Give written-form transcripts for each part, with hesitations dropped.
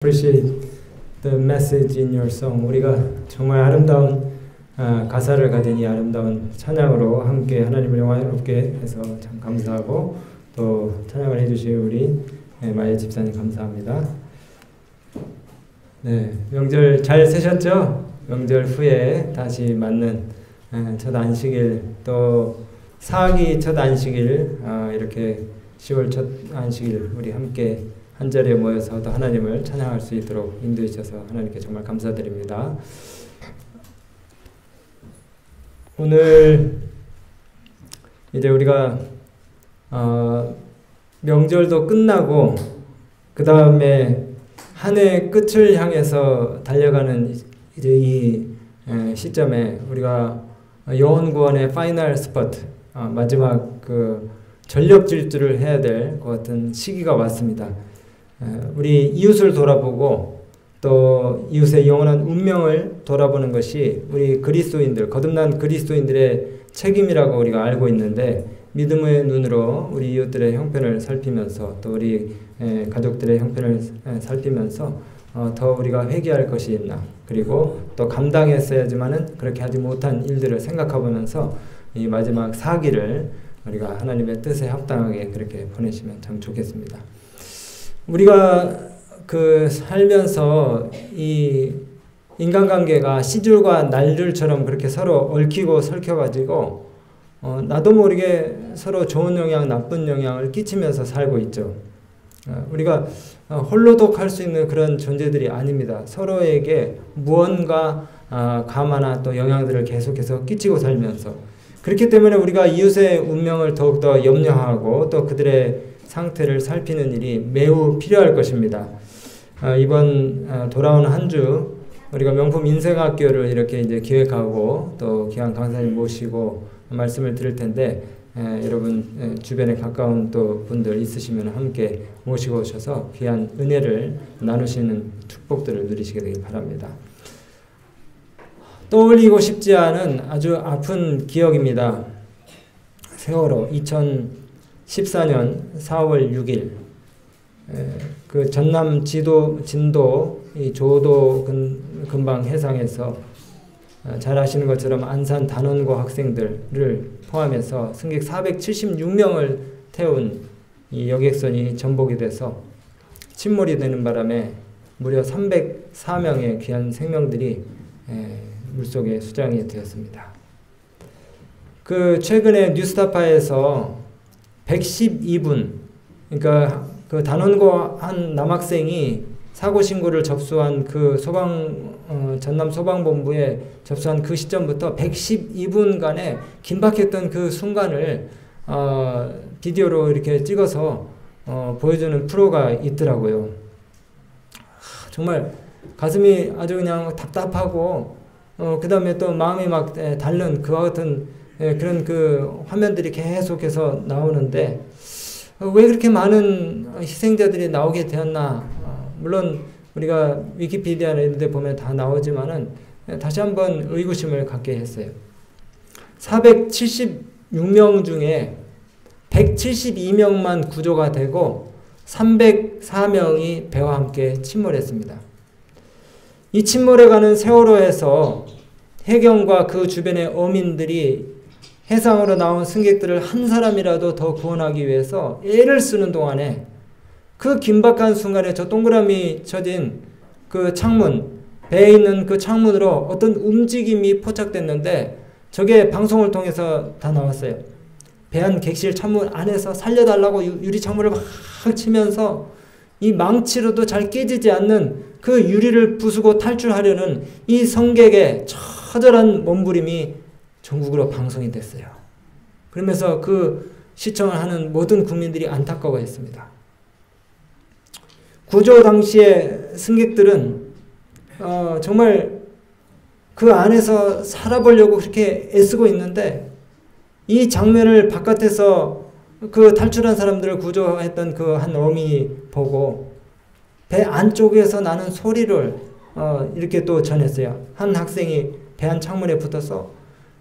Appreciate the message in your song. 우리가 정말 아름다운 가사를 가진 이 아름다운 찬양으로 함께 하나님을 영화롭게 해서 참 감사하고 또 찬양을 해주실 우리 마예 집사님 감사합니다. 네, 명절 잘 세셨죠? 명절 후에 다시 맞는 첫 안식일 또 사기 첫 안식일 이렇게 10월 첫 안식일 우리 함께 한 자리에 모여서 더 하나님을 찬양할 수 있도록 인도해 주셔서 하나님께 정말 감사드립니다. 오늘 이제 우리가 명절도 끝나고 그 다음에 한 해 끝을 향해서 달려가는 이제 이 시점에 우리가 영혼 구원의 파이널 스포트 마지막 그 전력 질주를 해야 될 것 같은 시기가 왔습니다. 우리 이웃을 돌아보고 또 이웃의 영원한 운명을 돌아보는 것이 우리 그리스도인들, 거듭난 그리스도인들의 책임이라고 우리가 알고 있는데 믿음의 눈으로 우리 이웃들의 형편을 살피면서 또 우리 가족들의 형편을 살피면서 더 우리가 회개할 것이 있나 그리고 또 감당했어야지만은 그렇게 하지 못한 일들을 생각해보면서 이 마지막 사기를 우리가 하나님의 뜻에 합당하게 그렇게 보내시면 참 좋겠습니다. 우리가 그 살면서 이 인간관계가 씨줄과 날줄처럼 그렇게 서로 얽히고 설켜가지고 나도 모르게 서로 좋은 영향, 나쁜 영향을 끼치면서 살고 있죠. 우리가 홀로 독할 수 있는 그런 존재들이 아닙니다. 서로에게 무언가 감화나 또 영향들을 계속해서 끼치고 살면서 그렇기 때문에 우리가 이웃의 운명을 더욱더 염려하고 또 그들의 상태를 살피는 일이 매우 필요할 것입니다. 이번 돌아오는 한 주 우리가 명품 인생학교를 이렇게 이제 기획하고 또 귀한 강사님 모시고 말씀을 드릴 텐데 여러분 주변에 가까운 또 분들 있으시면 함께 모시고 오셔서 귀한 은혜를 나누시는 축복들을 누리시게 되길 바랍니다. 떠올리고 싶지 않은 아주 아픈 기억입니다. 세월호 2014년 4월 6일 그 전남 진도 이 조도 근방 해상에서 잘 아시는 것처럼 안산 단원고 학생들을 포함해서 승객 476명을 태운 이 여객선이 전복이 돼서 침몰이 되는 바람에 무려 304명의 귀한 생명들이 물속에 수장이 되었습니다. 그 최근에 뉴스타파에서 112분 그러니까 그 단원고 한 남학생이 사고 신고를 접수한 그 전남 소방본부에 접수한 그 시점부터 112분간의 긴박했던 그 순간을 비디오로 이렇게 찍어서 보여주는 프로가 있더라고요. 정말 가슴이 아주 그냥 답답하고 그 다음에 또 마음이 막 닳는 그와 같은 그런 그 화면들이 계속해서 나오는데 왜 그렇게 많은 희생자들이 나오게 되었나? 물론 우리가 위키피디아나 이런 데 보면 다 나오지만은 다시 한번 의구심을 갖게 했어요. 476명 중에 172명만 구조가 되고 304명이 배와 함께 침몰했습니다. 이 침몰해가는 세월호에서 해경과 그 주변의 어민들이 해상으로 나온 승객들을 한 사람이라도 더 구원하기 위해서 애를 쓰는 동안에 그 긴박한 순간에 저 동그라미 쳐진 그 창문, 배에 있는 그 창문으로 어떤 움직임이 포착됐는데 저게 방송을 통해서 다 나왔어요. 배안 객실 창문 안에서 살려달라고 유리 창문을 막 치면서 이 망치로도 잘 깨지지 않는 그 유리를 부수고 탈출하려는 이 성객의 처절한 몸부림이 전국으로 방송이 됐어요. 그러면서 그 시청을 하는 모든 국민들이 안타까워했습니다. 구조 당시에 승객들은 정말 그 안에서 살아보려고 그렇게 애쓰고 있는데 이 장면을 바깥에서 그 탈출한 사람들을 구조했던 그 한 어민이 보고 배 안쪽에서 나는 소리를 이렇게 또 전했어요. 한 학생이 배 안 창문에 붙어서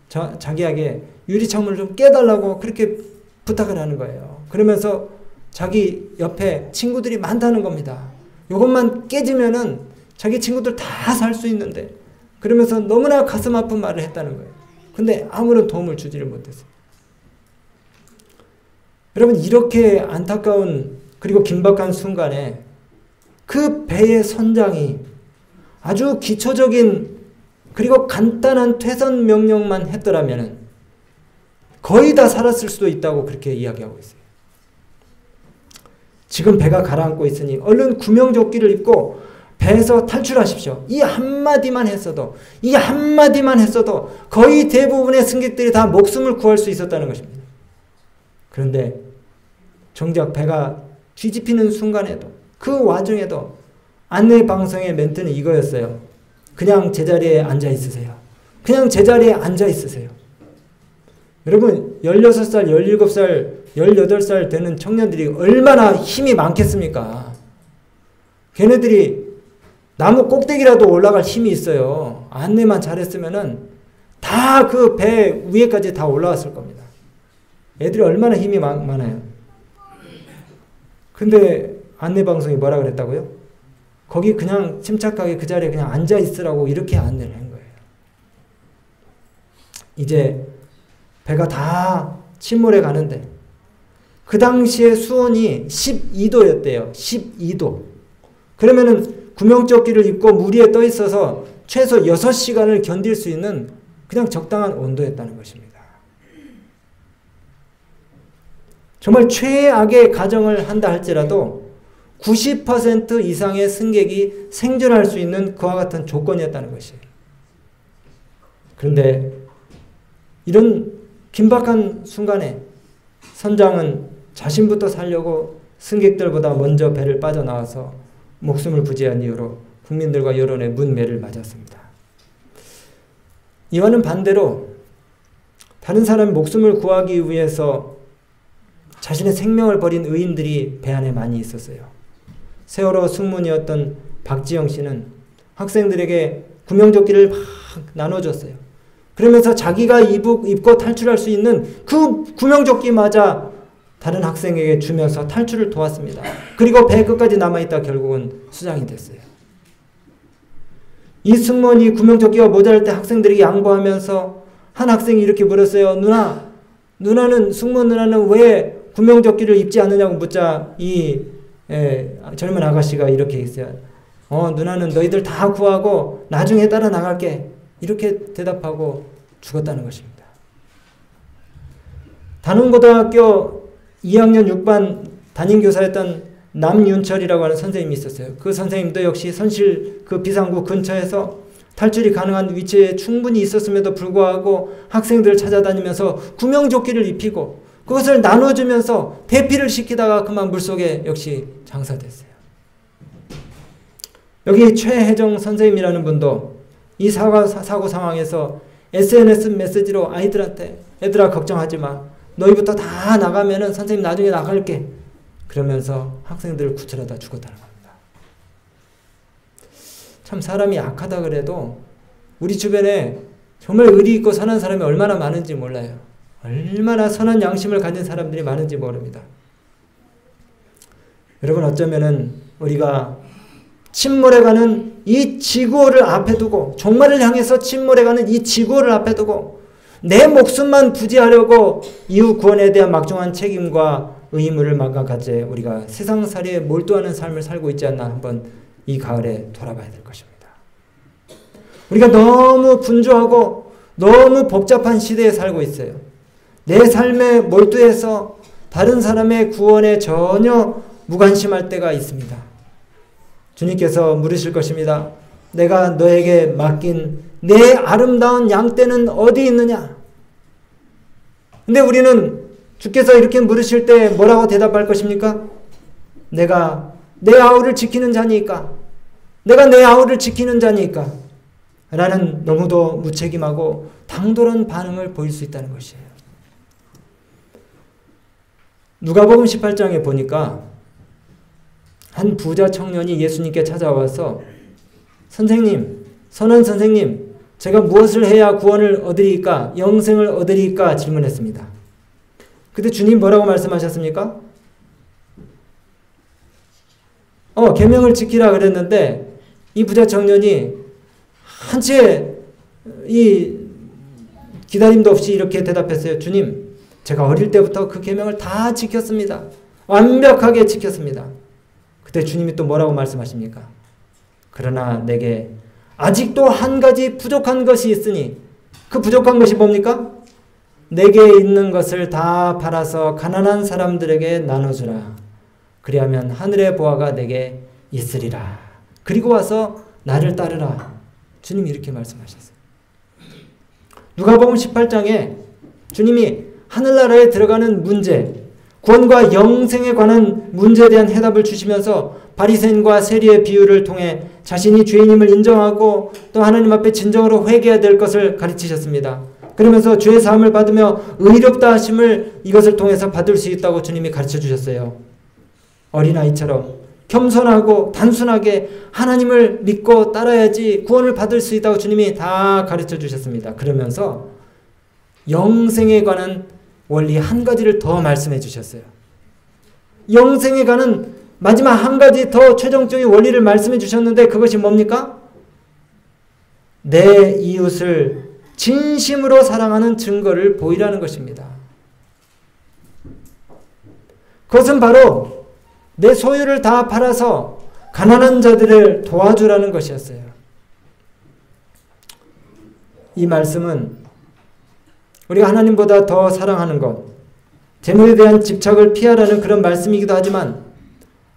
자기에게 유리창문을 좀 깨달라고 그렇게 부탁을 하는 거예요. 그러면서 자기 옆에 친구들이 많다는 겁니다. 이것만 깨지면은 자기 친구들 다 살 수 있는데, 그러면서 너무나 가슴 아픈 말을 했다는 거예요. 근데 아무런 도움을 주지를 못했어요. 여러분, 이렇게 안타까운 그리고 긴박한 순간에 그 배의 선장이 아주 기초적인 그리고 간단한 퇴선 명령만 했더라면 거의 다 살았을 수도 있다고 그렇게 이야기하고 있어요. 지금 배가 가라앉고 있으니 얼른 구명조끼를 입고 배에서 탈출하십시오. 이 한마디만 했어도 거의 대부분의 승객들이 다 목숨을 구할 수 있었다는 것입니다. 그런데 정작 배가 뒤집히는 순간에도, 그 와중에도 안내방송의 멘트는 이거였어요. 그냥 제자리에 앉아 있으세요. 그냥 제자리에 앉아 있으세요. 여러분, 16살, 17살, 18살 되는 청년들이 얼마나 힘이 많겠습니까? 걔네들이 나무 꼭대기라도 올라갈 힘이 있어요. 안내만 잘했으면은 다 그 배 위에까지 다 올라왔을 겁니다. 애들이 얼마나 힘이 많아요. 근데 안내방송이 뭐라 그랬다고요? 거기 그냥 침착하게 그 자리에 그냥 앉아 있으라고 이렇게 안내를 한 거예요. 이제 배가 다 침몰해 가는데, 그 당시에 수온이 12도였대요. 12도. 그러면은 구명조끼를 입고 물 위에 떠 있어서 최소 6시간을 견딜 수 있는 그냥 적당한 온도였다는 것입니다. 정말 최악의 가정을 한다 할지라도 90% 이상의 승객이 생존할 수 있는 그와 같은 조건이었다는 것이에요. 그런데 이런 긴박한 순간에 선장은 자신부터 살려고 승객들보다 먼저 배를 빠져나와서 목숨을 부지한 이유로 국민들과 여론의 문매를 맞았습니다. 이와는 반대로 다른 사람의 목숨을 구하기 위해서 자신의 생명을 버린 의인들이 배 안에 많이 있었어요. 세월호 승무원이었던 박지영 씨는 학생들에게 구명조끼를 막 나눠줬어요. 그러면서 자기가 입고 탈출할 수 있는 그 구명조끼마저 다른 학생에게 주면서 탈출을 도왔습니다. 그리고 배 끝까지 남아있다 결국은 수장이 됐어요. 이 승무원이 구명조끼가 모자랄 때 학생들에게 양보하면서 한 학생이 이렇게 물었어요. 승무원 누나는 왜 구명조끼를 입지 않느냐고 묻자 이 젊은 아가씨가 이렇게 했어요. 누나는 너희들 다 구하고 나중에 따라 나갈게. 이렇게 대답하고 죽었다는 것입니다. 단원고등학교 2학년 6반 담임교사였던 남윤철이라고 하는 선생님이 있었어요. 그 선생님도 역시 선실 그 비상구 근처에서 탈출이 가능한 위치에 충분히 있었음에도 불구하고 학생들을 찾아다니면서 구명조끼를 입히고 그것을 나눠주면서 대피를 시키다가 그만 물속에 역시 장사됐어요. 여기 최혜정 선생님이라는 분도 이 사고 상황에서 SNS 메시지로 아이들한테 애들아 걱정하지 마. 너희부터 다 나가면은 선생님 나중에 나갈게. 그러면서 학생들을 구출하다 죽었다는 겁니다. 참 사람이 악하다 그래도 우리 주변에 정말 의리 있고 선한 사람이 얼마나 많은지 몰라요. 얼마나 선한 양심을 가진 사람들이 많은지 모릅니다. 여러분, 어쩌면은 우리가 침몰해가는 이 지구를 앞에 두고, 종말을 향해서 침몰해가는 이 지구를 앞에 두고 내 목숨만 부지하려고 이후 구원에 대한 막중한 책임과 의무를 망각하지 우리가 세상살이에 몰두하는 삶을 살고 있지 않나 한번 이 가을에 돌아봐야 될 것입니다. 우리가 너무 분주하고 너무 복잡한 시대에 살고 있어요. 내 삶에 몰두해서 다른 사람의 구원에 전혀 무관심할 때가 있습니다. 주님께서 물으실 것입니다. 내가 너에게 맡긴 내 아름다운 양떼는 어디 있느냐? 근데 우리는 주께서 이렇게 물으실 때 뭐라고 대답할 것입니까? 내가 내 아우를 지키는 자니까. 내가 내 아우를 지키는 자니까. 라는 너무도 무책임하고 당돌한 반응을 보일 수 있다는 것이에요. 누가복음 18장에 보니까 한 부자 청년이 예수님께 찾아와서 선생님, 선한 선생님, 제가 무엇을 해야 구원을 얻으리까? 영생을 얻으리까? 질문했습니다. 근데 주님 뭐라고 말씀하셨습니까? 계명을 지키라 그랬는데 이 부자 청년이 한채 이 기다림도 없이 이렇게 대답했어요. 주님, 제가 어릴 때부터 그 계명을 다 지켰습니다. 완벽하게 지켰습니다. 그때 주님이 또 뭐라고 말씀하십니까? 그러나 내게 아직도 한 가지 부족한 것이 있으니 그 부족한 것이 뭡니까? 내게 있는 것을 다 팔아서 가난한 사람들에게 나눠주라. 그리하면 하늘의 보화가 내게 있으리라. 그리고 와서 나를 따르라. 주님이 이렇게 말씀하셨어요. 누가복음 18장에 주님이 하늘나라에 들어가는 문제, 구원과 영생에 관한 문제에 대한 해답을 주시면서 바리새인과 세리의 비유를 통해 자신이 죄인임을 인정하고 또 하나님 앞에 진정으로 회개해야 될 것을 가르치셨습니다. 그러면서 죄의 사함을 받으며 의롭다 하심을 이것을 통해서 받을 수 있다고 주님이 가르쳐 주셨어요. 어린아이처럼 겸손하고 단순하게 하나님을 믿고 따라야지 구원을 받을 수 있다고 주님이 다 가르쳐 주셨습니다. 그러면서 영생에 관한 원리 한 가지를 더 말씀해 주셨어요. 영생에 관한 마지막 한 가지 더 최종적인 원리를 말씀해 주셨는데 그것이 뭡니까? 내 이웃을 진심으로 사랑하는 증거를 보이라는 것입니다. 그것은 바로 내 소유를 다 팔아서 가난한 자들을 도와주라는 것이었어요. 이 말씀은 우리가 하나님보다 더 사랑하는 것, 재물에 대한 집착을 피하라는 그런 말씀이기도 하지만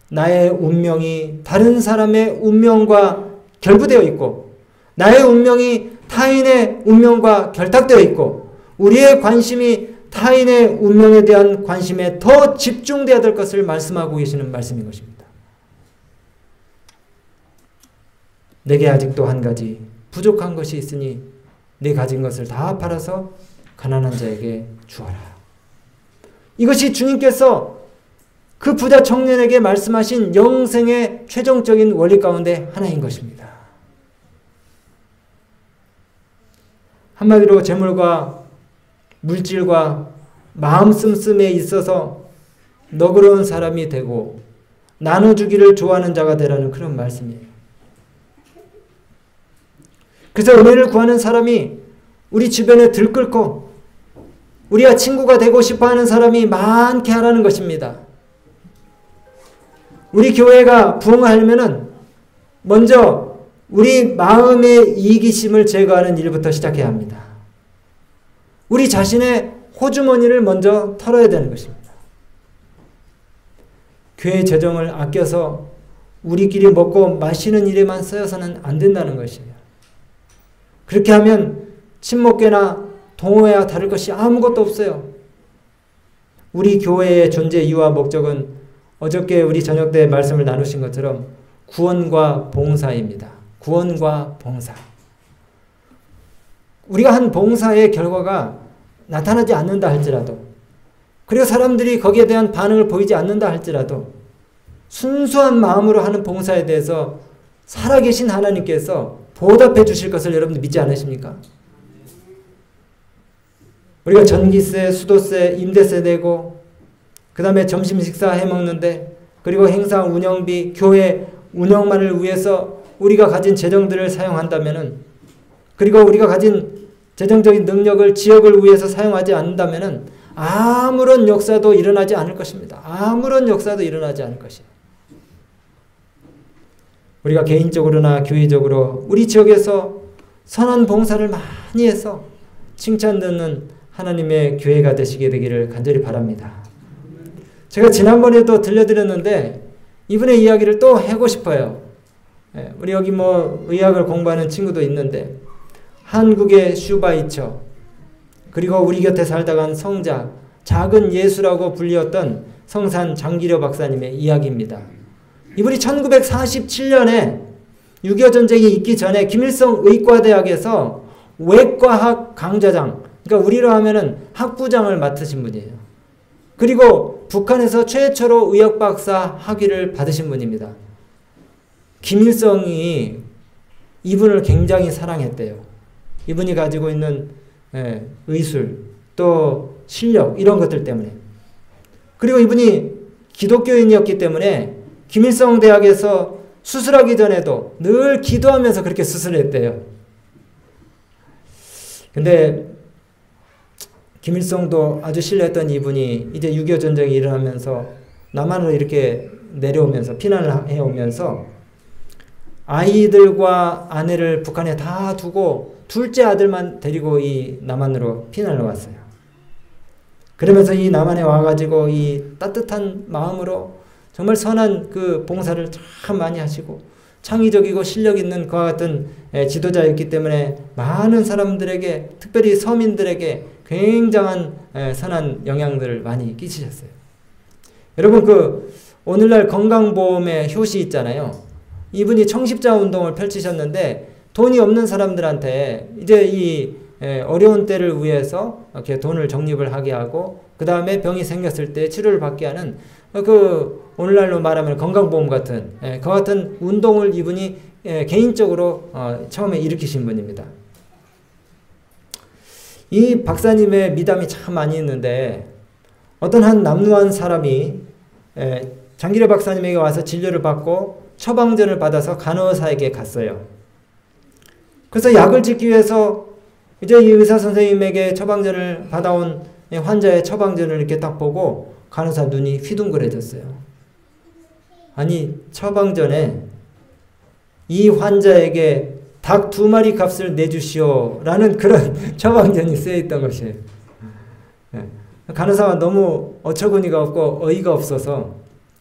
나의 운명이 다른 사람의 운명과 결부되어 있고 나의 운명이 타인의 운명과 결탁되어 있고 우리의 관심이 타인의 운명에 대한 관심에 더 집중되어야 될 것을 말씀하고 계시는 말씀인 것입니다. 내게 아직도 한 가지 부족한 것이 있으니 네 가진 것을 다 팔아서 가난한 자에게 주어라. 이것이 주님께서 그 부자 청년에게 말씀하신 영생의 최종적인 원리 가운데 하나인 것입니다. 한마디로 재물과 물질과 마음 씀씀에 있어서 너그러운 사람이 되고 나눠주기를 좋아하는 자가 되라는 그런 말씀이에요. 그래서 은혜를 구하는 사람이 우리 주변에 들끓고 우리가 친구가 되고 싶어하는 사람이 많게 하라는 것입니다. 우리 교회가 부흥하려면은 먼저 우리 마음의 이기심을 제거하는 일부터 시작해야 합니다. 우리 자신의 호주머니를 먼저 털어야 되는 것입니다. 교회 재정을 아껴서 우리끼리 먹고 마시는 일에만 쓰여서는 안 된다는 것이에요. 그렇게 하면 친목회나 동호회와 다를 것이 아무것도 없어요. 우리 교회의 존재 이유와 목적은 어저께 우리 저녁 때 말씀을 나누신 것처럼 구원과 봉사입니다. 구원과 봉사. 우리가 한 봉사의 결과가 나타나지 않는다 할지라도 그리고 사람들이 거기에 대한 반응을 보이지 않는다 할지라도 순수한 마음으로 하는 봉사에 대해서 살아계신 하나님께서 보답해 주실 것을 여러분들 믿지 않으십니까? 우리가 전기세, 수도세, 임대세 내고 그 다음에 점심 식사 해먹는데 그리고 행사 운영비, 교회 운영만을 위해서 우리가 가진 재정들을 사용한다면은 그리고 우리가 가진 재정적인 능력을 지역을 위해서 사용하지 않는다면은 아무런 역사도 일어나지 않을 것입니다. 아무런 역사도 일어나지 않을 것이에요. 우리가 개인적으로나 교회적으로 우리 지역에서 선한 봉사를 많이 해서 칭찬 듣는 하나님의 교회가 되시게 되기를 간절히 바랍니다. 제가 지난번에도 들려드렸는데 이분의 이야기를 또 하고 싶어요. 우리 여기 뭐 의학을 공부하는 친구도 있는데 한국의 슈바이처 그리고 우리 곁에 살다 간 성자 작은 예수라고 불리었던 성산 장기려 박사님의 이야기입니다. 이분이 1947년에 6.25 전쟁이 있기 전에 김일성 의과대학에서 외과학 강좌장 그러니까 우리로 하면은 학부장을 맡으신 분이에요. 그리고 북한에서 최초로 의학박사 학위를 받으신 분입니다. 김일성이 이분을 굉장히 사랑했대요. 이분이 가지고 있는 의술 또 실력 이런 것들 때문에 그리고 이분이 기독교인이었기 때문에 김일성 대학에서 수술하기 전에도 늘 기도하면서 그렇게 수술했대요. 근데 김일성도 아주 신뢰했던 이분이 이제 6.25 전쟁이 일어나면서 남한으로 이렇게 내려오면서 피난을 해오면서 아이들과 아내를 북한에 다 두고 둘째 아들만 데리고 이 남한으로 피난을 왔어요. 그러면서 이 남한에 와가지고 이 따뜻한 마음으로 정말 선한 그 봉사를 참 많이 하시고 창의적이고 실력 있는 그와 같은 지도자였기 때문에 많은 사람들에게, 특별히 서민들에게 굉장한 선한 영향들을 많이 끼치셨어요. 여러분, 그 오늘날 건강보험의 효시 있잖아요. 이분이 청십자 운동을 펼치셨는데 돈이 없는 사람들한테 이제 이 어려운 때를 위해서 이렇게 돈을 적립을 하게 하고 그 다음에 병이 생겼을 때 치료를 받게 하는 그 오늘날로 말하면 건강보험 같은 그 같은 운동을 이분이 개인적으로 처음에 일으키신 분입니다. 이 박사님의 미담이 참 많이 있는데 어떤 한 남루한 사람이 장기려 박사님에게 와서 진료를 받고 처방전을 받아서 간호사에게 갔어요. 그래서 약을 짓기 위해서 이제 이 의사 선생님에게 처방전을 받아온 환자의 처방전을 이렇게 딱 보고 간호사 눈이 휘둥그레졌어요. 아니, 처방전에 이 환자에게 닭 2마리 값을 내주시오 라는 그런 처방전이 쓰여있던 것이에요. 간호사가 너무 어처구니가 없고 어이가 없어서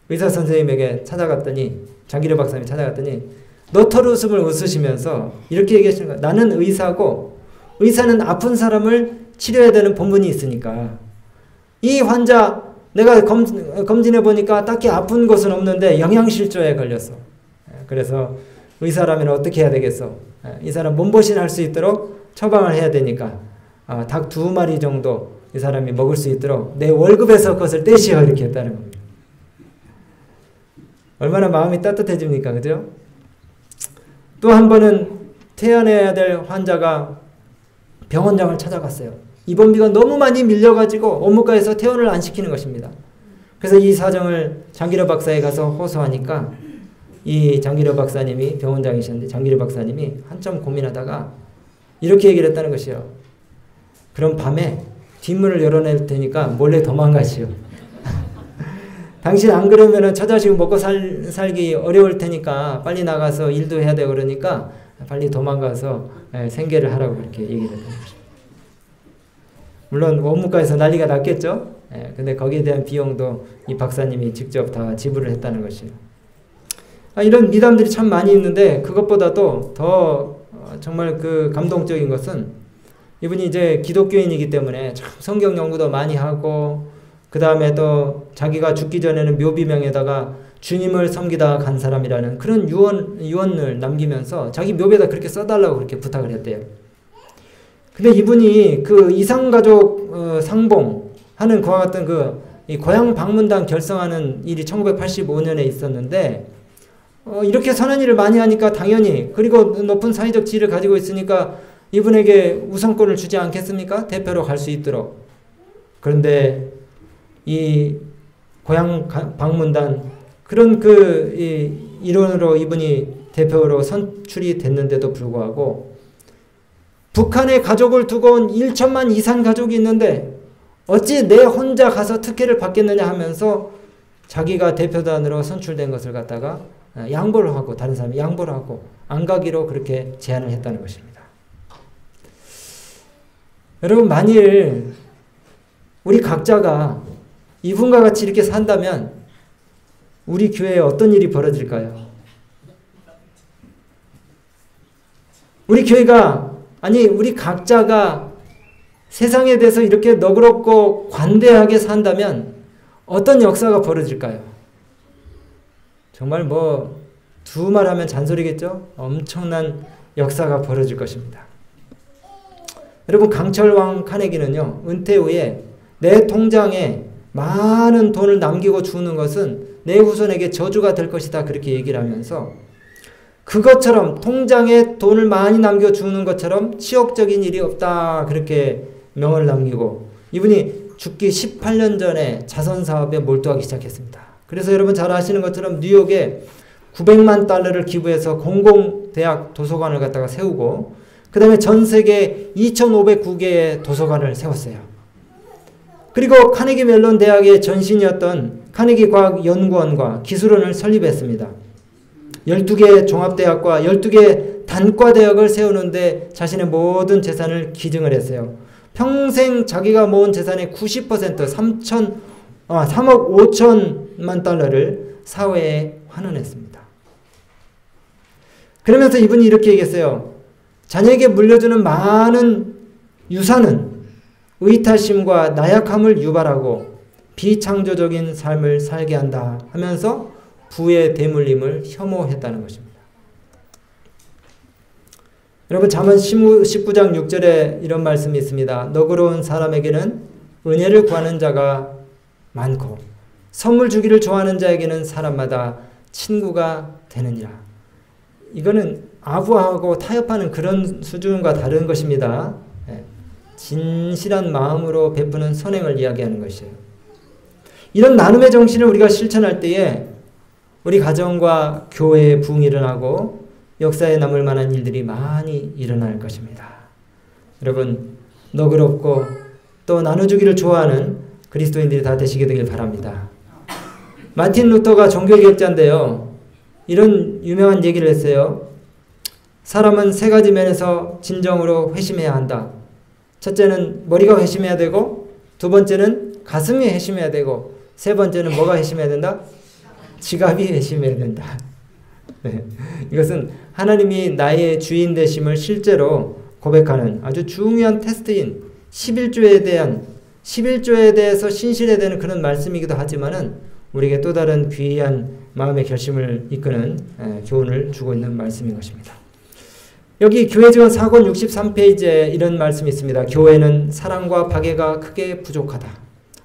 의사 선생님에게 찾아갔더니, 장기려 박사님이 찾아갔더니 너털웃음을 웃으시면서 이렇게 얘기하시는 거예요. 나는 의사고 의사는 아픈 사람을 치료해야 되는 본분이 있으니까 이 환자 내가 검진해 보니까 딱히 아픈 곳은 없는데 영양실조에 걸렸어. 그래서 의사라면 어떻게 해야 되겠어? 이 사람 몸보신할 수 있도록 처방을 해야 되니까 닭 2마리 정도 이 사람이 먹을 수 있도록 내 월급에서 그것을 떼시오 이렇게 했다는 겁니다. 얼마나 마음이 따뜻해집니까? 그죠? 또 한 번은 퇴원해야 될 환자가 병원장을 찾아갔어요. 입원비가 너무 많이 밀려가지고 업무과에서 퇴원을 안 시키는 것입니다. 그래서 이 사정을 장기려 박사에 가서 호소하니까 이 장기려 박사님이 병원장이셨는데 장기려 박사님이 한참 고민하다가 이렇게 얘기를 했다는 것이요. 그럼 밤에 뒷문을 열어낼 테니까 몰래 도망가시오. 당신 안 그러면은 처자식 먹고 살기 어려울 테니까 빨리 나가서 일도 해야 되고 그러니까 빨리 도망가서 생계를 하라고 그렇게 얘기를 했던 것입니다. 물론 원무과에서 난리가 났겠죠. 근데 거기에 대한 비용도 이 박사님이 직접 다 지불을 했다는 것이에요. 이런 미담들이 참 많이 있는데 그것보다도 더 정말 그 감동적인 것은 이분이 이제 기독교인이기 때문에 참 성경 연구도 많이 하고 그 다음에 또 자기가 죽기 전에는 묘비명에다가 주님을 섬기다 간 사람이라는 그런 유언을 남기면서 자기 묘비에다 그렇게 써달라고 그렇게 부탁을 했대요. 근데 이분이 그 이산가족 상봉하는 그와 같은 이 고향 방문단 결성하는 일이 1985년에 있었는데 이렇게 선한 일을 많이 하니까 당연히 그리고 높은 사회적 지위를 가지고 있으니까 이분에게 우선권을 주지 않겠습니까? 대표로 갈 수 있도록. 그런데 이 고향 방문단 그런 일원으로 이분이 대표로 선출이 됐는데도 불구하고 북한에 가족을 두고 온 1천만 이상 가족이 있는데 어찌 내 혼자 가서 특혜를 받겠느냐 하면서 자기가 대표단으로 선출된 것을 갖다가 양보를 하고 다른 사람이 양보를 하고 안 가기로 그렇게 제안을 했다는 것입니다. 여러분, 만일 우리 각자가 이분과 같이 이렇게 산다면 우리 교회에 어떤 일이 벌어질까요? 우리 교회가 우리 각자가 세상에 대해서 이렇게 너그럽고 관대하게 산다면 어떤 역사가 벌어질까요? 정말 두말 하면 잔소리겠죠? 엄청난 역사가 벌어질 것입니다. 여러분, 강철왕 카네기는요, 은퇴 후에 내 통장에 많은 돈을 남기고 주는 것은 내 후손에게 저주가 될 것이다 그렇게 얘기를 하면서 그것처럼 통장에 돈을 많이 남겨주는 것처럼 치욕적인 일이 없다 그렇게 명을 남기고 이분이 죽기 18년 전에 자선사업에 몰두하기 시작했습니다. 그래서 여러분 잘 아시는 것처럼 뉴욕에 900만 달러를 기부해서 공공대학 도서관을 갖다가 세우고 그 다음에 전 세계 2,509개의 도서관을 세웠어요. 그리고 카네기 멜론 대학의 전신이었던 카네기 과학연구원과 기술원을 설립했습니다. 12개 종합대학과 12개 단과대학을 세우는데 자신의 모든 재산을 기증을 했어요. 평생 자기가 모은 재산의 90% 3억 5천만 달러를 사회에 환원했습니다. 그러면서 이분이 이렇게 얘기했어요. 자녀에게 물려주는 많은 유산은 의타심과 나약함을 유발하고 비창조적인 삶을 살게 한다 하면서 부의 대물림을 혐오했다는 것입니다. 여러분 잠언 19장 6절에 이런 말씀이 있습니다. 너그러운 사람에게는 은혜를 구하는 자가 많고 선물 주기를 좋아하는 자에게는 사람마다 친구가 되느니라. 이거는 아부하고 타협하는 그런 수준과 다른 것입니다. 진실한 마음으로 베푸는 선행을 이야기하는 것이에요. 이런 나눔의 정신을 우리가 실천할 때에 우리 가정과 교회에 부흥이 일어나고 역사에 남을 만한 일들이 많이 일어날 것입니다. 여러분 너그럽고 또 나눠주기를 좋아하는 그리스도인들이 다 되시게 되길 바랍니다. 마틴 루터가 종교개혁자인데요. 이런 유명한 얘기를 했어요. 사람은 세 가지 면에서 진정으로 회심해야 한다. 첫째는 머리가 회심해야 되고 두 번째는 가슴이 회심해야 되고 세 번째는 뭐가 회심해야 된다? 지갑이 회심해야 된다. 네. 이것은 하나님이 나의 주인 되심을 실제로 고백하는 아주 중요한 테스트인 11조에 대해서 신실해야 되는 그런 말씀이기도 하지만은 우리에게 또 다른 귀한 마음의 결심을 이끄는 교훈을 주고 있는 말씀인 것입니다. 여기 교회지원 4권 63페이지에 이런 말씀이 있습니다. 교회는 사랑과 박애가 크게 부족하다.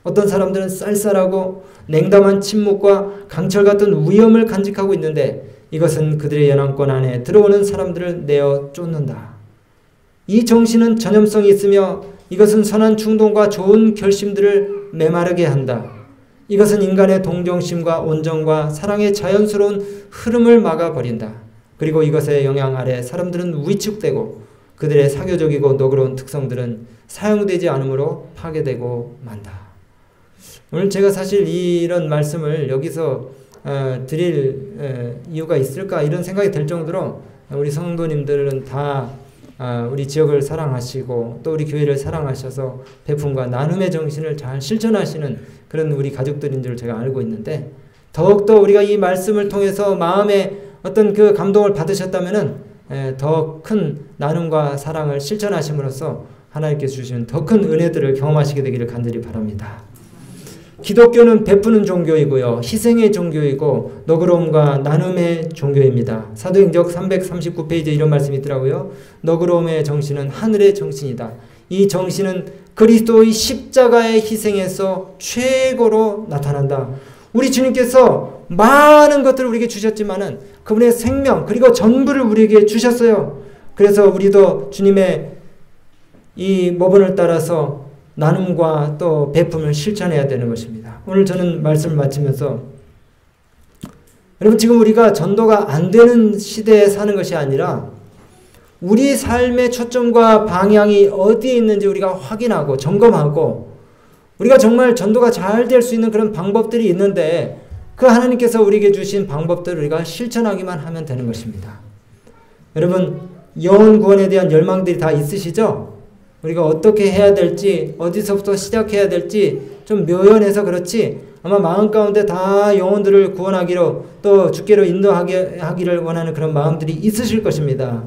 어떤 사람들은 쌀쌀하고 냉담한 침묵과 강철 같은 위험을 간직하고 있는데 이것은 그들의 연합권 안에 들어오는 사람들을 내어 쫓는다. 이 정신은 전염성이 있으며 이것은 선한 충동과 좋은 결심들을 메마르게 한다. 이것은 인간의 동정심과 온정과 사랑의 자연스러운 흐름을 막아버린다. 그리고 이것의 영향 아래 사람들은 위축되고 그들의 사교적이고 너그러운 특성들은 사용되지 않으므로 파괴되고 만다. 오늘 제가 사실 이런 말씀을 여기서 드릴 이유가 있을까 이런 생각이 들 정도로 우리 성도님들은 다 우리 지역을 사랑하시고 또 우리 교회를 사랑하셔서 베품과 나눔의 정신을 잘 실천하시는 그런 우리 가족들인 줄 제가 알고 있는데 더욱더 우리가 이 말씀을 통해서 마음에 어떤 그 감동을 받으셨다면은 더 큰 나눔과 사랑을 실천하심으로써 하나님께서 주시는 더 큰 은혜들을 경험하시게 되기를 간절히 바랍니다. 기독교는 베푸는 종교이고요. 희생의 종교이고 너그러움과 나눔의 종교입니다. 사도행적 339페이지에 이런 말씀이 있더라고요. 너그러움의 정신은 하늘의 정신이다. 이 정신은 그리스도의 십자가의 희생에서 최고로 나타난다. 우리 주님께서 많은 것들을 우리에게 주셨지만은 그분의 생명 그리고 전부를 우리에게 주셨어요. 그래서 우리도 주님의 이 모본을 따라서 나눔과 또 베품을 실천해야 되는 것입니다. 오늘 저는 말씀을 마치면서 여러분 지금 우리가 전도가 안 되는 시대에 사는 것이 아니라 우리 삶의 초점과 방향이 어디에 있는지 우리가 확인하고 점검하고 우리가 정말 전도가 잘 될 수 있는 그런 방법들이 있는데 그 하나님께서 우리에게 주신 방법들을 우리가 실천하기만 하면 되는 것입니다. 여러분 영혼 구원에 대한 열망들이 다 있으시죠? 우리가 어떻게 해야 될지 어디서부터 시작해야 될지 좀 묘연해서 그렇지 아마 마음 가운데 다 영혼들을 구원하기로 또 주께로 인도하기를 원하는 그런 마음들이 있으실 것입니다.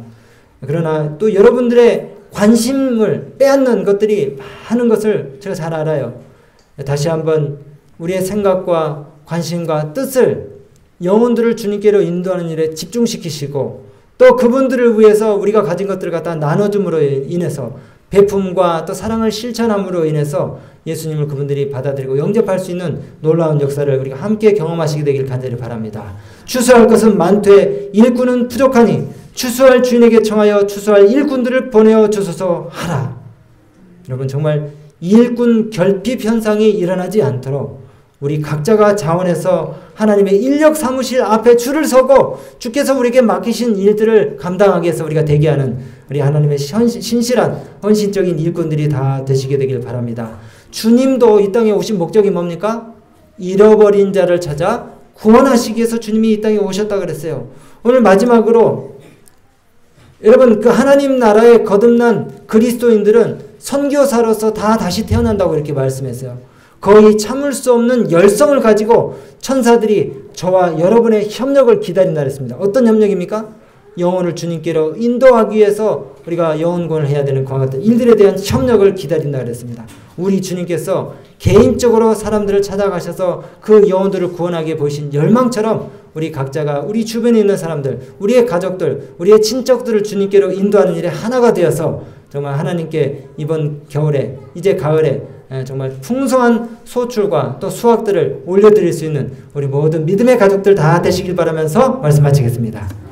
그러나 또 여러분들의 관심을 빼앗는 것들이 많은 것을 제가 잘 알아요. 다시 한번 우리의 생각과 관심과 뜻을 영혼들을 주님께로 인도하는 일에 집중시키시고 또 그분들을 위해서 우리가 가진 것들을 갖다 나눠줌으로 인해서 베품과 또 사랑을 실천함으로 인해서 예수님을 그분들이 받아들이고 영접할 수 있는 놀라운 역사를 우리가 함께 경험하시게 되길 간절히 바랍니다. 추수할 것은 많되 일꾼은 부족하니 추수할 주인에게 청하여 추수할 일꾼들을 보내어 주소서 하라. 여러분 정말 일꾼 결핍 현상이 일어나지 않도록 우리 각자가 자원해서 하나님의 인력 사무실 앞에 줄을 서고 주께서 우리에게 맡기신 일들을 감당하기 위해서 우리가 대기하는 우리 하나님의 신실한 헌신적인 일꾼들이 다 되시게 되길 바랍니다. 주님도 이 땅에 오신 목적이 뭡니까? 잃어버린 자를 찾아 구원하시기 위해서 주님이 이 땅에 오셨다 그랬어요. 오늘 마지막으로 여러분, 그 하나님 나라에 거듭난 그리스도인들은 선교사로서 다 다시 태어난다고 이렇게 말씀했어요. 거의 참을 수 없는 열성을 가지고 천사들이 저와 여러분의 협력을 기다린다 그랬습니다. 어떤 협력입니까? 영혼을 주님께로 인도하기 위해서 우리가 영혼구원을 해야 되는 그와 같은 일들에 대한 협력을 기다린다 그랬습니다. 우리 주님께서 개인적으로 사람들을 찾아가셔서 그 영혼들을 구원하게 보이신 열망처럼 우리 각자가 우리 주변에 있는 사람들, 우리의 가족들, 우리의 친척들을 주님께로 인도하는 일에 하나가 되어서 정말 하나님께 이번 겨울에, 이제 가을에 정말 풍성한 소출과 또 수확들을 올려드릴 수 있는 우리 모든 믿음의 가족들 다 되시길 바라면서 말씀 마치겠습니다.